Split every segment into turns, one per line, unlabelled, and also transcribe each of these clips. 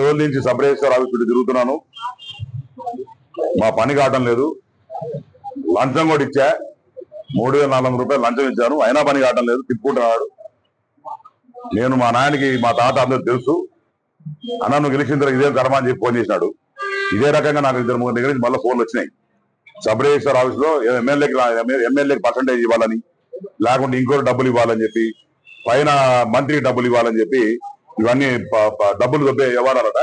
రోజుల నుంచి sub register office చుట్టూ తిరుగుతున్నాను. మా పని కావటం లేదు. లంచం కూడా ఇచ్చా, 3,400 రూపాయలు లంచం ఇచ్చాను, అయినా పని కావటం లేదు. తిప్పుకుంటున్నాడు. నేను మా నాయనకి మా తాత అందరూ తెలుసు. అన్న నువ్వు గెలిచిన తర్వాత ఇదే కర్మ అని చెప్పి ఫోన్ చేసినాడు. ఇదే రకంగా నాకు 2-3 దగ్గర నుంచి మళ్ళీ ఫోన్లు వచ్చినాయి. సబ్ రిజిస్టర్ ఆఫీస్ లో ఎమ్మెల్యేకి పర్సంటేజ్ ఇవ్వాలని, లేకుంటే ఇంకో డబ్బులు ఇవ్వాలని చెప్పి, పైన మంత్రికి డబ్బులు ఇవ్వాలని చెప్పి ఇవన్నీ డబ్బులు దొబ్బే వ్యవహారాలట.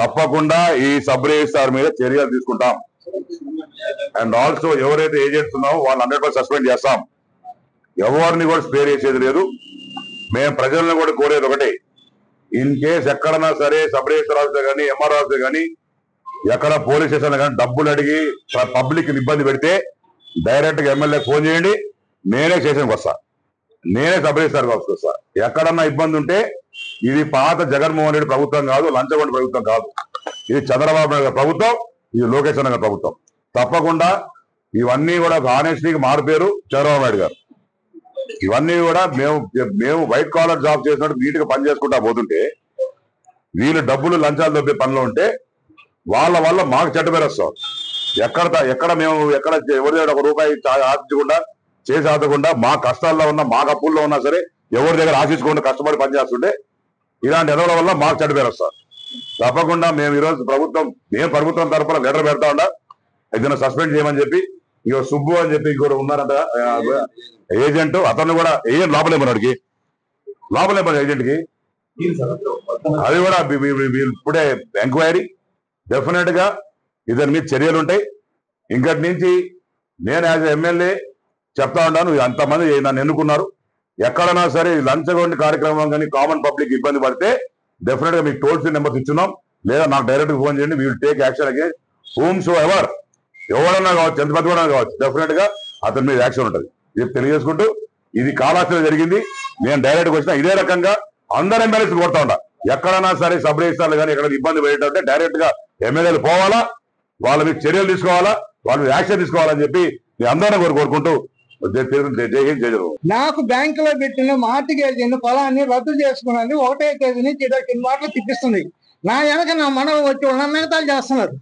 తప్పకుండా ఈ సబ్ రిజిస్టార్ మీద చర్యలు తీసుకుంటాం. అండ్ ఆల్సో ఎవరైతే ఏజెంట్స్ ఉన్నావో వాళ్ళు 100% సస్పెండ్ చేస్తాం. ఎవరిని కూడా స్పేర్ చేసేది లేదు. మేము ప్రజలను కూడా కోరేది ఒకటే, ఇన్ కేస్ ఎక్కడన్నా సరే సబ్ రిజిస్టర్ ఆఫీసర్ కానీ ఎంఆర్ఓ ఆఫీసర్ కానీ ఎక్కడ పోలీస్ స్టేషన్ కానీ డబ్బులు అడిగి పబ్లిక్ ఇబ్బంది పెడితే డైరెక్ట్ గా ఎమ్మెల్యే ఫోన్ చేయండి, నేనే స్టేషన్కి వస్తా, నేనే సబ్ రిజిస్టర్ ఆఫీస్కి వస్తా. ఎక్కడన్నా ఇబ్బంది ఉంటే ఇది పాత జగన్మోహన్ రెడ్డి ప్రభుత్వం కాదు, లంచగొండ ప్రభుత్వం కాదు, ఇది చంద్రబాబు నాయుడు ప్రభుత్వం, ఇది లోకేష్ గారి ప్రభుత్వం. తప్పకుండా ఇవన్నీ కూడా ఆనెస్టీకి మారిపోయారు చంద్రబాబు నాయుడు గారు. ఇవన్నీ కూడా మేము వైట్ కాలర్ జాబ్ చేసినట్టు నీట్ గా పని చేసుకుంటా పోతుంటే వీళ్ళు డబ్బులు లంచాలు దొబ్బే పనిలో ఉంటే వాళ్ళ వల్ల మాకు చెడ్డ పేరు వస్తాం. ఎక్కడ ఎవరి దగ్గర 1 రూపాయి ఆశించకుండా చేసి ఆదకుండా మా కష్టాల్లో ఉన్నా, మా అప్పుల్లో ఉన్నా సరే ఎవరి దగ్గర ఆశించకుండా కష్టపడి పనిచేస్తుంటే ఇలాంటి ఎదవల వల్ల మాకు చెడ్డ పేరు వస్తారు. తప్పకుండా మేము ఈరోజు ప్రభుత్వం తరఫున లెటర్ పెడతా ఉండా, ఏదైనా సస్పెండ్ చేయమని చెప్పి. ఇక సుబ్బు అని చెప్పి ఇంకోటి ఉన్నారంట ఏజెంట్, అతను కూడా ఏం లోపలేమన్నాడికి ఏజెంట్ కి అది కూడా ఇప్పుడే ఎంక్వైరీ. డెఫినెట్ గా ఇతని మీద చర్యలు ఉంటాయి. ఇంకటి నుంచి నేను యాజ్ ఎమ్మెల్యే చెప్తా ఉన్నాను, అంతమంది నన్ను ఎన్నుకున్నారు. ఎక్కడైనా సరే లంచగొండి కార్యక్రమం కానీ కామన్ పబ్లిక్ ఇబ్బంది పడితే డెఫినెట్ గా మీకు టోల్ ఫ్రీ నెంబర్స్ ఇచ్చున్నాం, లేదా నాకు డైరెక్ట్ గా ఫోన్ చేయండి. We will take action against whom so ever, ఎవరన్నా కావచ్చు, ఎంత పెద్ద కావచ్చు, డెఫినెట్ గా అతని మీద యాక్షన్ ఉంటుంది. ఇది తెలియజేసుకుంటూ ఇది కాలాస్త్రం జరిగింది. నేను డైరెక్ట్ గా వచ్చిన ఇదే రకంగా అందరు ఎమ్మెల్యేస్ కొడతా ఉంటా. ఎక్కడైనా సరే సబ్ రిజిస్టర్లు కానీ ఎక్కడ ఇబ్బంది పడేటంటే డైరెక్ట్ గా ఎమ్మెల్యేలు పోవాలా, వాళ్ళ మీద చర్యలు తీసుకోవాలా, వాళ్ళ మీద యాక్షన్ తీసుకోవాలని చెప్పి నేను అందరినీ కోరుకుంటూ జై హింద్ జై జగన్.
నాకు బ్యాంకులో పెట్టిన మార్టిగేజ్ పొలాన్ని రద్దు చేసుకున్నది 1వ తేదీ నుంచి 20 మాటలు తిప్పిస్తుంది. నా వెనక నా మనవ వచ్చి వాళ్ళ మిగతాలు చేస్తున్నారు.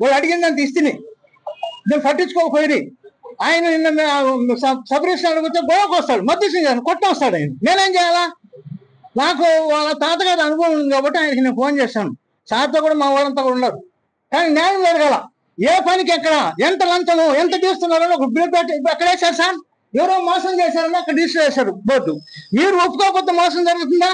వాళ్ళు అడిగిందని ఇస్తుంది, నేను పట్టించుకోకపోయి ఆయన నిన్న సబ్ రిజిస్టర్ వచ్చి గొడవకు వస్తాడు, మధ్యస్థం కొట్టొస్తాడు. ఆయన నేనేం చేయాలా? నాకు వాళ్ళ తాతగారి అనుభవం ఉంది కాబట్టి ఆయనకి నేను ఫోన్ చేశాను. సార్తో కూడా మా వాళ్ళంతా కూడా ఉన్నారు. కానీ న్యాయం జరగాల. ఏ పనికి ఎక్కడ ఎంత లంచము ఎంత తీస్తున్నారని ఒక బిల్ పెట్టి ఎక్కడ వేశారు సార్? ఎవరో మోసం చేశారని అక్కడ రిజిస్టర్ చేశారు బోర్డు. మీరు ఒప్పుకోకపోతే మోసం జరుగుతుందా?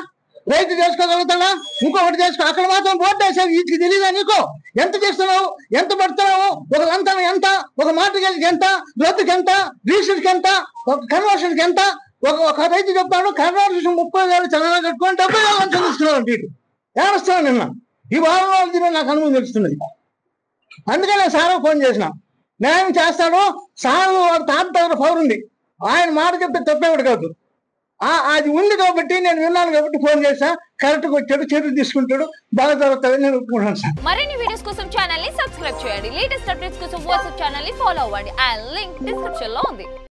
రైతు చేసుకోగలుగుతాడా? ఇంకొకటి అక్కడ మాత్రం బోర్డు వేశారు. వీటికి తెలియదా నీకు? ఎంత చేస్తున్నావు, ఎంత పడుతున్నావు, ఒక లంచం ఎంత, ఒక మార్టిగేజ్కి ఎంత, రద్దుకి ఎంత, రిజిస్టర్కి ఎంత, ఒక కన్వర్షన్కి ఎంత. ఒక రైతు చెప్తాడు కన్వర్షన్ 30,000 చల్లగా కట్టుకొని 70,000 లంచం తీసుకున్నాడు. వీటి ఏమొస్తాను నిన్న ఈ వారం రోజులు నాకు అనుభవం తెలుస్తున్నది. అందుకనే సార్ ఫోన్ చేసిన, న్యాయం చేస్తాడు సార్. వాడు తాత దగ్గర పవర్ ఉంది, ఆయన మాట చెప్తే తప్పేవాడు కాదు. అది ఉంది కాబట్టి నేను విన్నాను కాబట్టి ఫోన్ చేసా. కరెక్ట్ గా వచ్చాడు, చర్యలు తీసుకుంటాడు, బాగా జరుగుతుంది నేను ఒప్పుకుంటాను సార్.
మరిన్ని వీడియోస్ కోసం ఛానల్ ని సబ్స్క్రైబ్ చేయండి. లేటెస్ట్ అప్డేట్స్ కోసం వాట్సాప్ ఛానల్ ని ఫాలో అవ్వండి. ఆ లింక్ డిస్క్రిప్షన్ లో ఉంది.